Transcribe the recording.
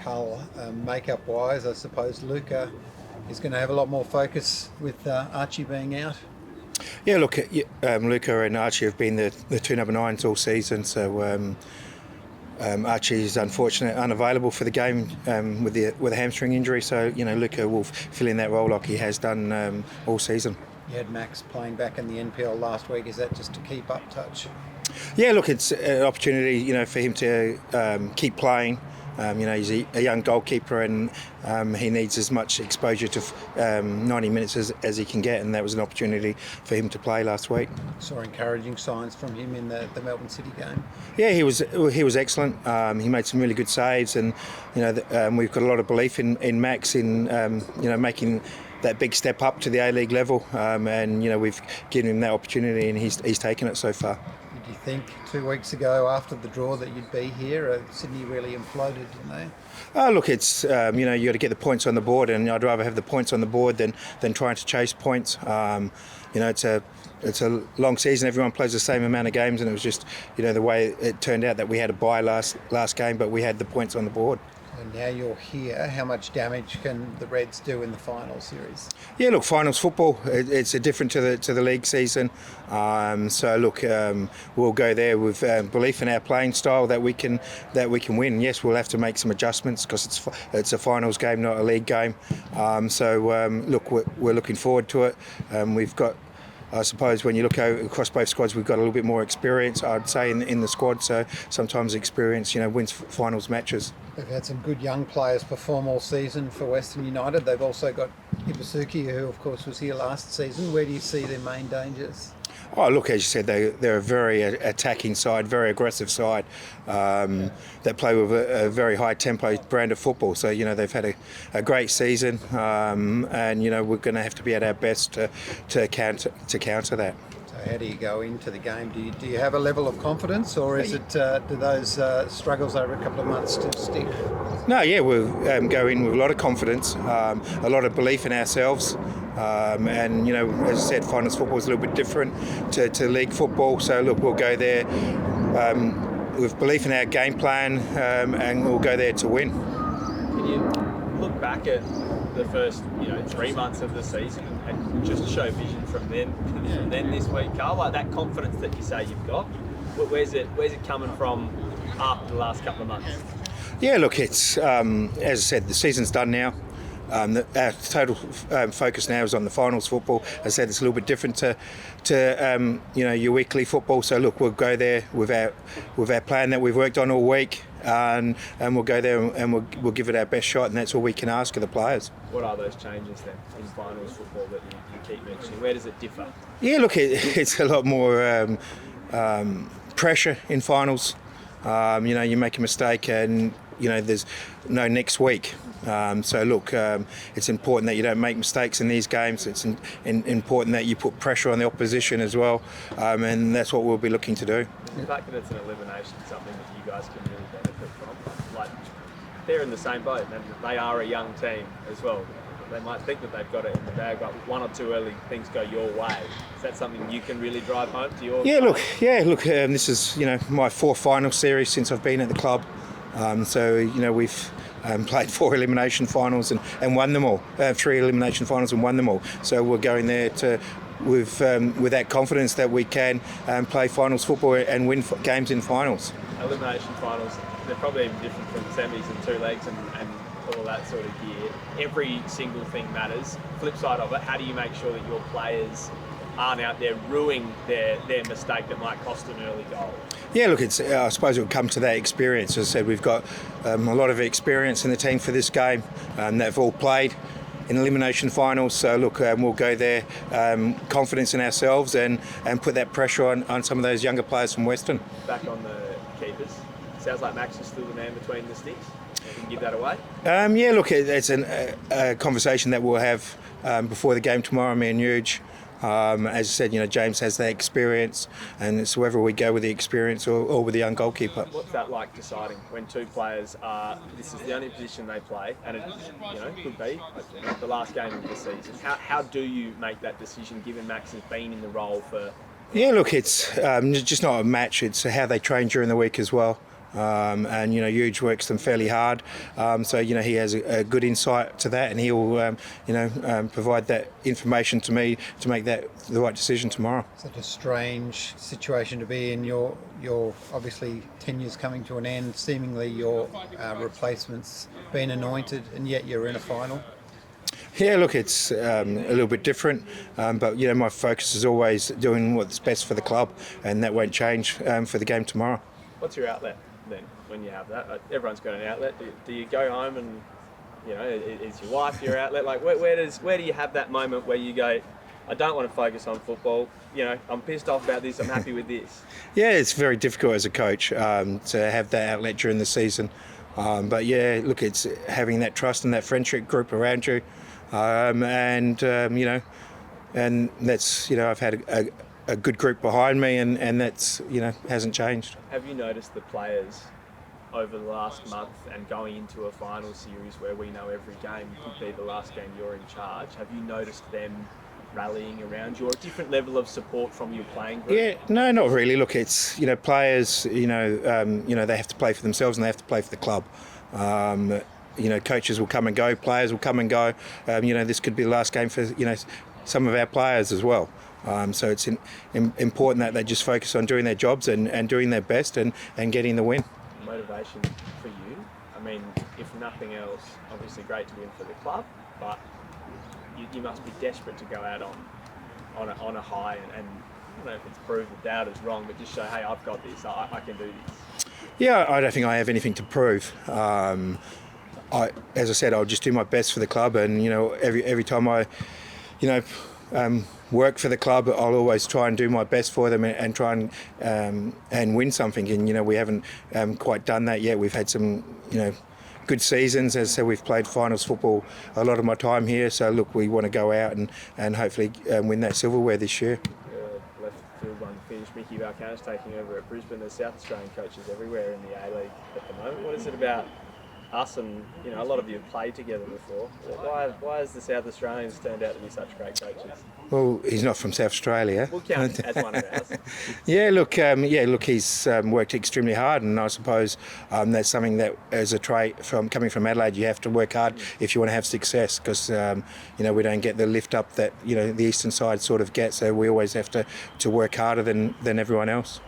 Carl, makeup-wise, I suppose Luca is going to have a lot more focus with Archie being out. Yeah, look, Luca and Archie have been the two number 9s all season, so Archie is unfortunately unavailable for the game with a hamstring injury, so Luca will fill in that role like he has done all season. You had Max playing back in the NPL last week. Is that just to keep up touch? Yeah, look, it's an opportunity, for him to keep playing. He's a young goalkeeper, and he needs as much exposure to 90 minutes as he can get, and that was an opportunity for him to play last week. Saw encouraging signs from him in the Melbourne City game. Yeah, he was excellent. He made some really good saves, and we've got a lot of belief in Max in making that big step up to the A-League level, and we've given him that opportunity, and he's taken it so far. Did you think 2 weeks ago after the draw that you'd be here? Sydney really imploded, didn't they? Oh, look, it's you got to get the points on the board, and I'd rather have the points on the board than trying to chase points. It's a long season. Everyone plays the same amount of games, and it was just the way it turned out that we had a bye last game, but we had the points on the board. And now you're here. How much damage can the Reds do in the final series? Yeah, look, finals football. It's different to the league season. So look, we'll go there with belief in our playing style that we can win. Yes, we'll have to make some adjustments because it's a finals game, not a league game. Look, we're looking forward to it. We've got, I suppose, when you look across both squads, we've got a little bit more experience, I'd say, in the squad. So sometimes experience, wins finals matches. They've had some good young players perform all season for Western United. They've also got Ibasuki, who of course was here last season. Where do you see their main dangers? Oh, look, as you said, they're a very attacking side, very aggressive side that play with a very high tempo brand of football. So, they've had a great season, and, we're going to have to be at our best to counter that. So how do you go into the game? Do you have a level of confidence, or is it do those struggles over a couple of months to stick? No, yeah, we'll go in with a lot of confidence, a lot of belief in ourselves. And as I said, finals football is a little bit different to league football. So look, we'll go there with belief in our game plan, and we'll go there to win. Can you look back at the first 3 months of the season and just show vision from then this week, Carl? Like that confidence that you say you've got, where's it coming from after the last couple of months? Yeah, look, it's as I said, the season's done now. Our total focus now is on the finals football. As I said, it's a little bit different to your weekly football. So look, we'll go there with our plan that we've worked on all week, and we'll go there and we'll give it our best shot, and that's all we can ask of the players. What are those changes then in finals football that you keep mentioning? Where does it differ? Yeah, look, it's a lot more pressure in finals. You make a mistake and there's no next week. So look, it's important that you don't make mistakes in these games. It's important that you put pressure on the opposition as well, and that's what we'll be looking to do. The fact that it's an elimination is something that you guys can really benefit from. Like, they're in the same boat, and they are a young team as well. They might think that they've got it in the bag, but one or two early things go your way. Is that something you can really drive home to your? Yeah, look. This is my 4th final series since I've been at the club. We've played 4 elimination finals and won them all. 3 elimination finals and won them all. So we're going there with that confidence that we can play finals football and win games in finals. Elimination finals, they're probably even different from semis and 2 legs and all that sort of gear. Every single thing matters. Flip side of it, how do you make sure that your players aren't out there ruining their mistake that might cost an early goal? Yeah, look, I suppose it would come to that experience. As I said, we've got a lot of experience in the team for this game. They've all played in elimination finals. So look, we'll go there, confidence in ourselves and put that pressure on some of those younger players from Western. Back on the keepers, sounds like Max is still the man between the sticks. You can give that away? Yeah, look, it's a conversation that we'll have before the game tomorrow, me and Huge. As I said, James has that experience, and it's whether we go with the experience or with the young goalkeeper. What's that like deciding when 2 players are, this is the only position they play, and it could be the last game of the season? How do you make that decision, given Max has been in the role for? Yeah, look, it's just not a match, it's how they train during the week as well. And Huge works them fairly hard. So he has a good insight to that, and he'll provide that information to me to make the right decision tomorrow. Such a strange situation to be in. Your obviously tenure's coming to an end. Seemingly your replacement's been anointed, and yet you're in a final. Yeah, look, it's a little bit different, but my focus is always doing what's best for the club, and that won't change for the game tomorrow. What's your outlet then when you have that? Everyone's got an outlet. Do you go home and is your wife your outlet? Like where do you have that moment where you go, I don't want to focus on football. I'm pissed off about this. I'm happy with this. Yeah, it's very difficult as a coach to have that outlet during the season. But yeah, look, it's having that trust and that friendship group around you. And that's I've had a good group behind me, and that's hasn't changed. Have you noticed the players over the last month and going into a final series where we know every game could be the last game you're in charge? Have you noticed them rallying around you, or a different level of support from your playing group? Yeah, no, not really. Look, it's players. They have to play for themselves and they have to play for the club. Coaches will come and go, players will come and go. This could be the last game for some of our players as well. So it's important that they just focus on doing their jobs and doing their best and getting the win. Motivation for you? I mean, if nothing else, obviously great to win for the club, but you must be desperate to go out on a high and I don't know if it's prove the doubt is wrong, but just show, hey, I've got this, I can do this. Yeah, I don't think I have anything to prove. As I said, I'll just do my best for the club, and every time I, work for the club, I'll always try and do my best for them and try and win something. And we haven't quite done that yet. We've had some good seasons. As I said, we've played finals football a lot of my time here. So look, we want to go out and hopefully win that silverware this year. Left field one finished. Mickey Valcana's taking over at Brisbane. There's South Australian coaches everywhere in the A-League at the moment. What is it about us and a lot of you have played together before? Why has the South Australians turned out to be such great coaches? Well, he's not from South Australia. We'll count as one of ours. He's worked extremely hard, and I suppose that's something that, as a trait from coming from Adelaide, you have to work hard if you want to have success, because we don't get the lift up that the eastern side sort of gets, so we always have to work harder than everyone else.